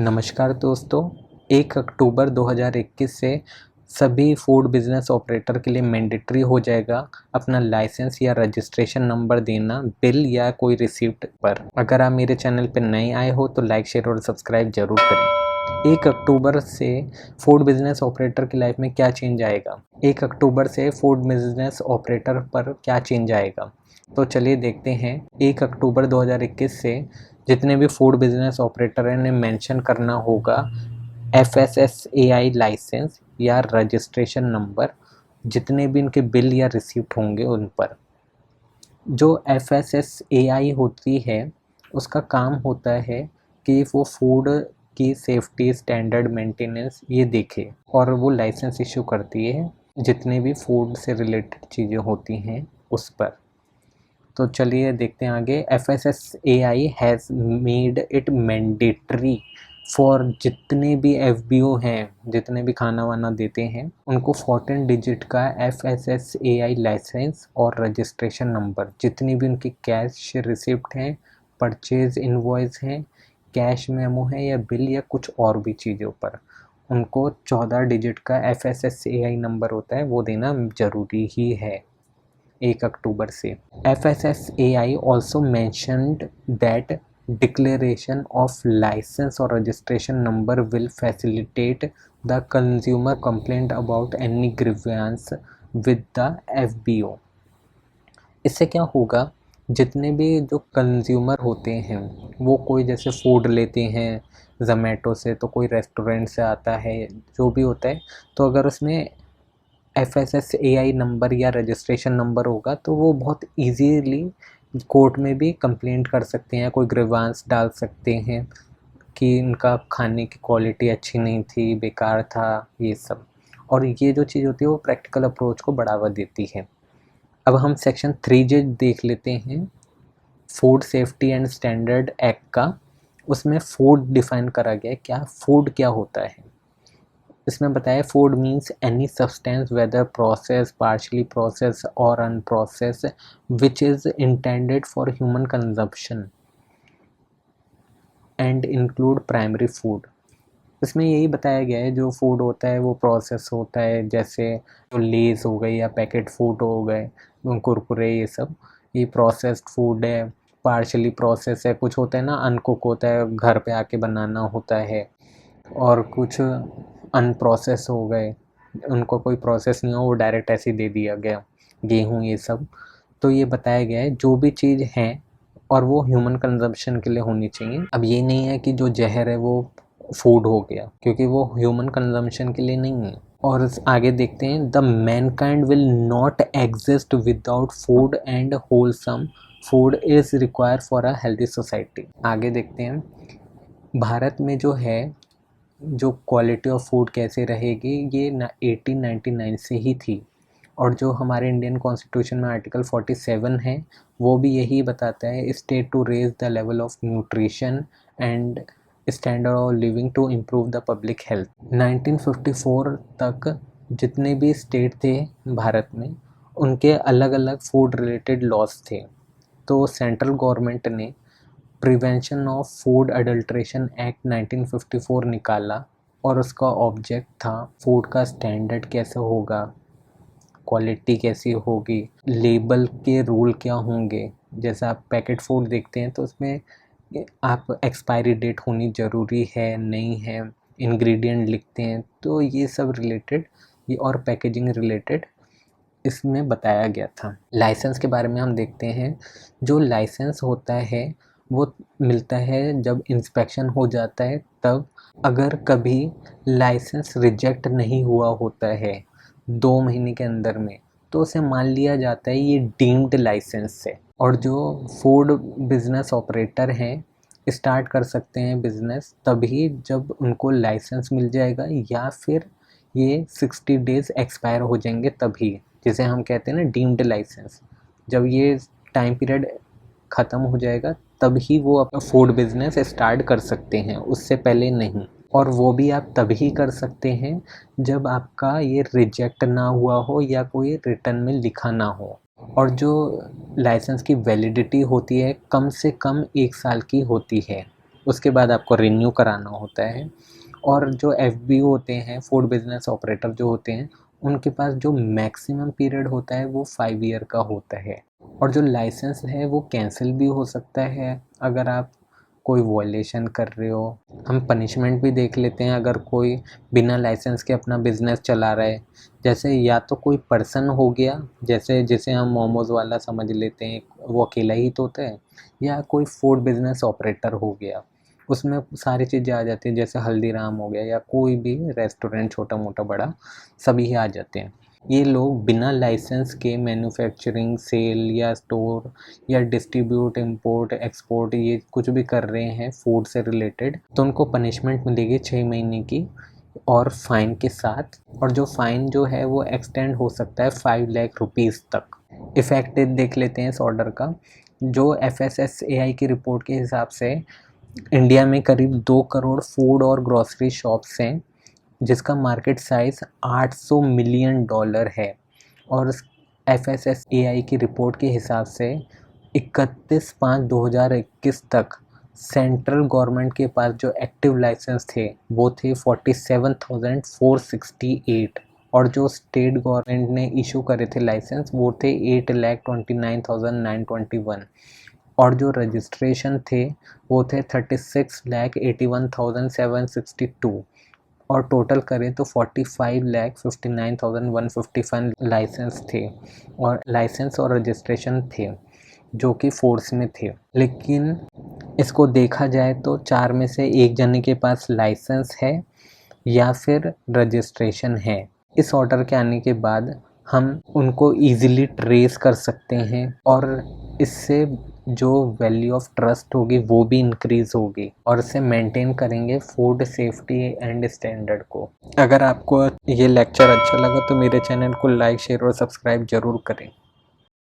नमस्कार दोस्तों। 1 अक्टूबर 2021 से सभी फूड बिज़नेस ऑपरेटर के लिए मैंडेटरी हो जाएगा अपना लाइसेंस या रजिस्ट्रेशन नंबर देना बिल या कोई रिसीप्ट पर। अगर आप मेरे चैनल पर नए आए हो तो लाइक, शेयर और सब्सक्राइब ज़रूर करें। 1 अक्टूबर से फूड बिज़नेस ऑपरेटर की लाइफ में क्या चेंज आएगा? 1 अक्टूबर से फूड बिज़नेस ऑपरेटर पर क्या चेंज आएगा? तो चलिए देखते हैं। 1 अक्टूबर 2021 से जितने भी फूड बिज़नेस ऑपरेटर हैं ने मेंशन करना होगा FSSAI लाइसेंस या रजिस्ट्रेशन नंबर, जितने भी इनके बिल या रिसिप्ट होंगे उन पर। जो FSSAI होती है उसका काम होता है कि वो फूड की सेफ्टी, स्टैंडर्ड, मेंटेनेंस ये देखे और वो लाइसेंस इशू करती है जितने भी फूड से रिलेटेड चीज़ें होती हैं उस पर। तो चलिए देखते हैं आगे। FSSAI has made it mandatory for जितने भी FBO हैं, जितने भी खाना वाना देते हैं, उनको 14 डिजिट का FSSAI लाइसेंस और रजिस्ट्रेशन नंबर, जितनी भी उनकी कैश रिसिप्ट हैं, परचेज इनवॉइस हैं, कैश मेमो है या बिल या कुछ और भी चीज़ों पर, उनको 14 डिजिट का FSSAI नंबर होता है, वो देना ज़रूरी ही है 1 अक्टूबर से। FSSAI also mentioned that declaration of license or registration number will facilitate the consumer complaint about any grievance with the FBO। इससे क्या होगा, जितने भी जो कंज्यूमर होते हैं वो कोई जैसे फूड लेते हैं ज़ोमैटो से, तो कोई रेस्टोरेंट से आता है, जो भी होता है, तो अगर उसमें FSSAI नंबर या रजिस्ट्रेशन नंबर होगा तो वो बहुत इजीली कोर्ट में भी कंप्लेंट कर सकते हैं, कोई ग्रीवांस डाल सकते हैं कि इनका खाने की क्वालिटी अच्छी नहीं थी, बेकार था, ये सब। और ये जो चीज़ होती है वो प्रैक्टिकल अप्रोच को बढ़ावा देती है। अब हम सेक्शन 3J देख लेते हैं, food safety and standard act का। उसमें फूड डिफाइन करा गया है। क्या फूड क्या होता है इसमें बताया। Food means any substance whether process, partially process और unprocess which is intended for human consumption and include primary food. इसमें यही बताया गया है जो फूड होता है वो प्रोसेस होता है, जैसे जो लेस हो गई या पैकेट फूड हो गए, कुरकुरे, ये सब ये प्रोसेस्ड फूड है। पार्शली प्रोसेस है, कुछ होता है ना अनकुक होता है, घर पे आके बनाना होता है, और कुछ अनप्रोसेस हो गए, उनको कोई प्रोसेस नहीं हो, वो डायरेक्ट ऐसे ही दे दिया गया, गेहूँ ये सब। तो ये बताया गया है जो भी चीज़ है और वो ह्यूमन कंजम्पशन के लिए होनी चाहिए। अब ये नहीं है कि जो जहर है वो फूड हो गया, क्योंकि वो ह्यूमन कंजम्पशन के लिए नहीं है। और आगे देखते हैं, the Mankind will not exist without food and wholesome food is required for a healthy society. आगे देखते हैं, भारत में जो है जो क्वालिटी ऑफ फूड कैसे रहेगी, ये 1899 से ही थी। और जो हमारे इंडियन कॉन्स्टिट्यूशन में आर्टिकल 47 है वो भी यही बताता है, state to raise the level of nutrition and standard of living to improve the public health. 1954 तक जितने भी स्टेट थे भारत में उनके अलग अलग फूड रिलेटेड लॉज थे। तो सेंट्रल गवर्नमेंट ने prevention of food adulteration act 1954 निकाला और उसका ऑब्जेक्ट था फूड का स्टैंडर्ड कैसे होगा, क्वालिटी कैसी होगी, लेबल के रूल क्या होंगे। जैसे आप पैकेट फूड देखते हैं तो उसमें आप एक्सपायरी डेट होनी ज़रूरी है, नहीं है, इंग्रेडिएंट लिखते हैं, तो ये सब रिलेटेड ये और पैकेजिंग रिलेटेड इसमें बताया गया था। लाइसेंस के बारे में हम देखते हैं, जो लाइसेंस होता है वो मिलता है जब इंस्पेक्शन हो जाता है तब। अगर कभी लाइसेंस रिजेक्ट नहीं हुआ होता है 2 महीने के अंदर में, तो उसे मान लिया जाता है ये डीम्ड लाइसेंस है। और जो फूड बिज़नेस ऑपरेटर हैं स्टार्ट कर सकते हैं बिज़नेस तभी जब उनको लाइसेंस मिल जाएगा, या फिर ये 60 डेज़ एक्सपायर हो जाएंगे तभी, जिसे हम कहते हैं ना डीम्ड लाइसेंस। जब ये टाइम पीरियड ख़त्म हो जाएगा तब ही वो अपना फूड बिज़नेस स्टार्ट कर सकते हैं, उससे पहले नहीं। और वो भी आप तभी कर सकते हैं जब आपका ये रिजेक्ट ना हुआ हो या कोई रिटर्न में लिखा ना हो। और जो लाइसेंस की वैलिडिटी होती है कम से कम 1 साल की होती है। उसके बाद आपको रिन्यू कराना होता है। और जो FBO होते हैं, फूड बिजनेस ऑपरेटर जो होते हैं, उनके पास जो मैक्सिमम पीरियड होता है वो 5 ईयर का होता है। और जो लाइसेंस है वो कैंसिल भी हो सकता है अगर आप कोई वॉयलेशन कर रहे हो। हम पनिशमेंट भी देख लेते हैं अगर कोई बिना लाइसेंस के अपना बिजनेस चला रहा है। जैसे या तो कोई पर्सन हो गया, जैसे जिसे हम मोमोज़ वाला समझ लेते हैं, वो अकेला ही तो होता है, या कोई फूड बिजनेस ऑपरेटर हो गया, उसमें सारी चीज़ें आ जाती हैं, जैसे हल्दीराम हो गया या कोई भी रेस्टोरेंट, छोटा मोटा बड़ा सभी आ जाते हैं। ये लोग बिना लाइसेंस के मैन्युफैक्चरिंग, सेल या स्टोर या डिस्ट्रीब्यूट, इंपोर्ट, एक्सपोर्ट ये कुछ भी कर रहे हैं फूड से रिलेटेड, तो उनको पनिशमेंट मिलेगी 6 महीने की और फाइन के साथ। और जो फाइन जो है वो एक्सटेंड हो सकता है 5 लाख रुपीज़ तक। इफेक्टिव देख लेते हैं इस ऑर्डर का। जो FSSAI की रिपोर्ट के हिसाब से इंडिया में करीब 2 करोड़ फूड और ग्रॉसरी शॉप्स हैं, जिसका मार्केट साइज $800 मिलियन है। और FSSAI की रिपोर्ट के हिसाब से 31/5/2021 तक सेंट्रल गवर्नमेंट के पास जो एक्टिव लाइसेंस थे वो थे 47,468, और जो स्टेट गवर्नमेंट ने इशू करे थे लाइसेंस वो थे 8,29,921, और जो रजिस्ट्रेशन थे वो थे 36,81,762, और टोटल करें तो 45,59,155 लाइसेंस थे, और लाइसेंस और रजिस्ट्रेशन थे जो कि फोर्स में थे। लेकिन इसको देखा जाए तो 4 में से एक जने के पास लाइसेंस है या फिर रजिस्ट्रेशन है। इस ऑर्डर के आने के बाद हम उनको ईज़िली ट्रेस कर सकते हैं, और इससे जो वैल्यू ऑफ ट्रस्ट होगी वो भी इंक्रीज़ होगी, और इससे मेंटेन करेंगे फूड सेफ्टी एंड स्टैंडर्ड को। अगर आपको ये लेक्चर अच्छा लगा तो मेरे चैनल को लाइक, शेयर और सब्सक्राइब ज़रूर करें।